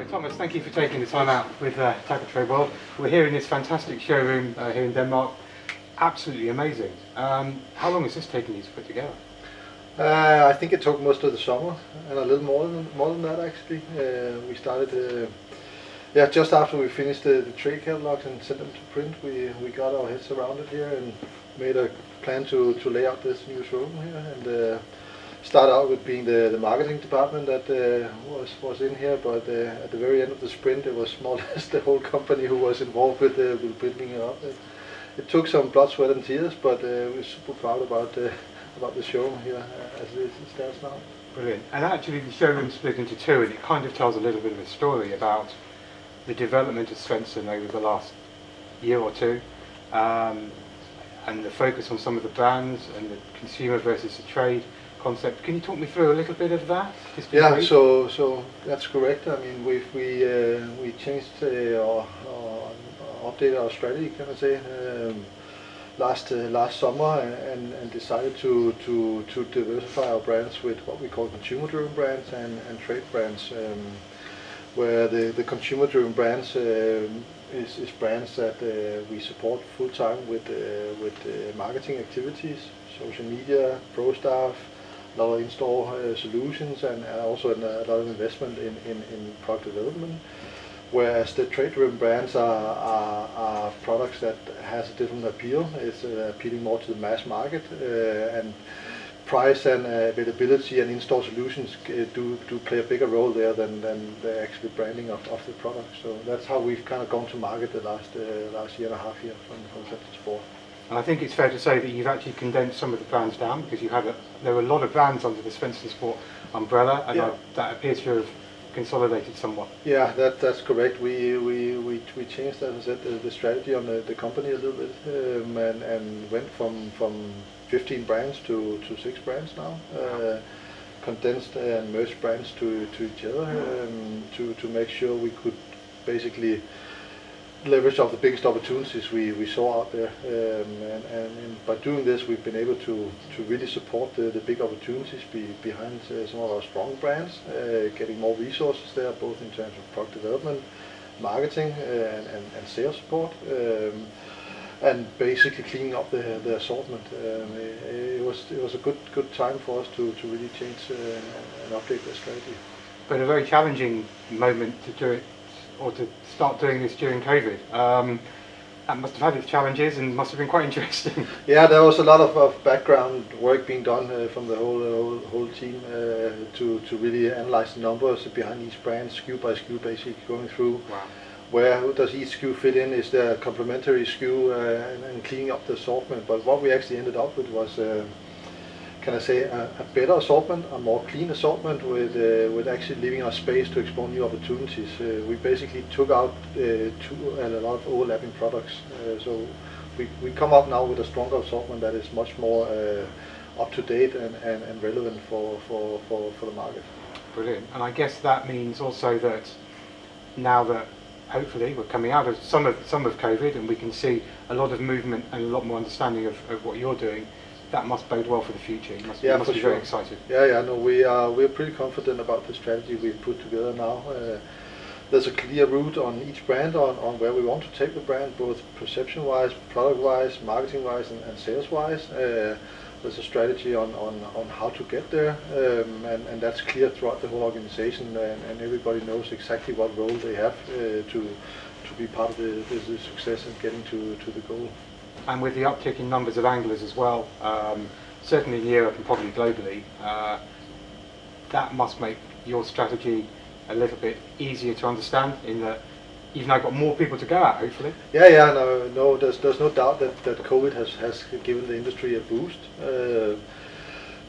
Right, Thomas, thank you for taking the time out with TTW World. We're here in this fantastic showroom here in Denmark. Absolutely amazing. How long has this taken you to put together? I think it took most of the summer and a little more than that actually. We started just after we finished the trade catalogs and sent them to print. We got our heads around it here and made a plan to lay out this new showroom here and start out with being the marketing department that was in here, but at the very end of the sprint it was more or less the whole company who was involved with building it up. It took some blood, sweat and tears, but we're super proud about the showroom here as it stands now. Brilliant. And actually the showroom split into two, and it kind of tells a little bit of a story about the development of Svendsen over the last year or two, and the focus on some of the brands and the consumer versus the trade concept. Can you talk me through a little bit of that? Yeah, so that's correct. I mean, we changed or updated our strategy, can I say, last summer, and decided to diversify our brands with what we call consumer-driven brands and trade brands, where the consumer-driven brands is brands that we support full time with marketing activities, social media, pro staff, a lot of in-store solutions, and also a lot of investment in product development. Whereas the trade-driven brands are products that has a different appeal. It's appealing more to the mass market, and price and availability and in-store solutions do play a bigger role there than the actual branding of the product. So that's how we've kind of gone to market the last year and a half here from Svendsen Sport. And I think it's fair to say that you've actually condensed some of the brands down, because there were a lot of brands under the Svendsen Sport umbrella, and that appears to have consolidated somewhat. Yeah, that's correct. We changed, as I said, the strategy on the company a little bit, and went from 15 brands to 6 brands now. Condensed and merged brands to each other, to make sure we could basically leverage of the biggest opportunities we saw out there, and by doing this we've been able to really support the big opportunities behind some of our strong brands, getting more resources there, both in terms of product development, marketing and sales support, and basically cleaning up the assortment. It was a good time for us to really change and update the strategy. But a very challenging moment to do it, or to start doing this during COVID. That must have had its challenges and must have been quite interesting. Yeah, there was a lot of background work being done from the whole team to really analyze the numbers behind each brand, SKU by SKU, basically going through where does each SKU fit in, is there a complementary SKU, and cleaning up the assortment. But what we actually ended up with was can I say, a better assortment, a more clean assortment, with actually leaving us space to explore new opportunities. We basically took out a lot of overlapping products, so we come up now with a stronger assortment that is much more up to date and relevant for the market. Brilliant. And I guess that means also that now that hopefully we're coming out of some of COVID, and we can see a lot of movement and a lot more understanding of what you're doing, that must bode well for the future. You must be very excited. No, we're pretty confident about the strategy we've put together now. There's a clear route on each brand on where we want to take the brand, both perception-wise, product-wise, marketing-wise, and sales-wise. There's a strategy on how to get there, and that's clear throughout the whole organization, and everybody knows exactly what role they have to be part of the success and getting to the goal. And with the uptick in numbers of anglers as well, certainly in Europe and probably globally, that must make your strategy a little bit easier to understand, in that you've now got more people to go at, hopefully. No, there's no doubt that COVID has given the industry a boost.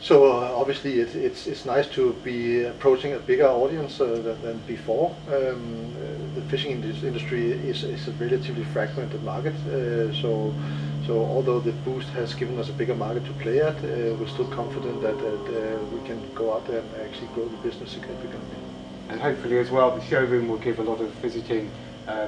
So obviously it's nice to be approaching a bigger audience than before. The fishing industry is a relatively fragmented market, so although the boost has given us a bigger market to play at, we're still confident that we can go out there and actually grow the business significantly. And hopefully as well, the showroom will give a lot of visiting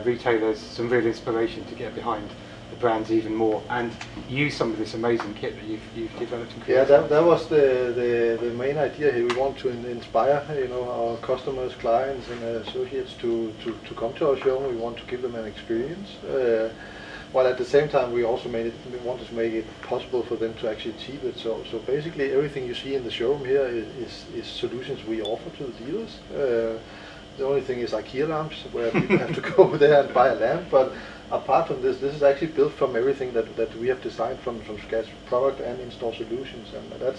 retailers some real inspiration to get behind the brands even more and use some of this amazing kit that you've developed and Yeah, created? that was the main idea here. We want to inspire, our customers, clients, and associates to come to our showroom. We want to give them an experience. While at the same time we also we wanted to make it possible for them to actually achieve it. So basically everything you see in the showroom here is solutions we offer to the dealers. The only thing is IKEA lamps, where people have to go there and buy a lamp. But apart from this is actually built from everything that we have designed from scratch, product and in-store solutions, and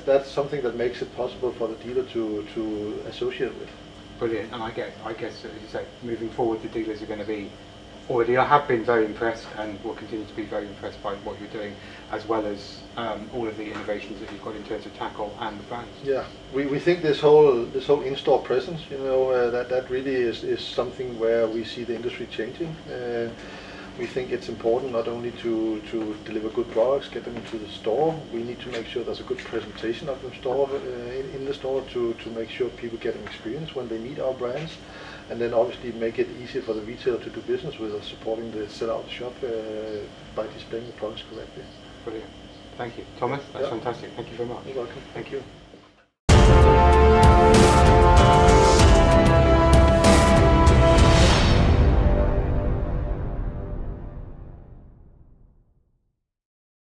that's something that makes it possible for the dealer to associate with. Brilliant, and I guess as you say, moving forward, the dealers are going to be already have been very impressed and will continue to be very impressed by what you're doing, as well as all of the innovations that you've got in terms of tackle and the brands. Yeah, we think this whole in-store presence, that really is something where we see the industry changing. We think it's important not only to deliver good products, get them into the store. We need to make sure there's a good presentation of the store in the store to make sure people get an experience when they meet our brands, and then obviously make it easier for the retailer to do business with us, supporting the sell-out shop by displaying the products correctly. Brilliant. Thank you, Thomas. That's fantastic. Thank you very much. You're welcome. Thank you.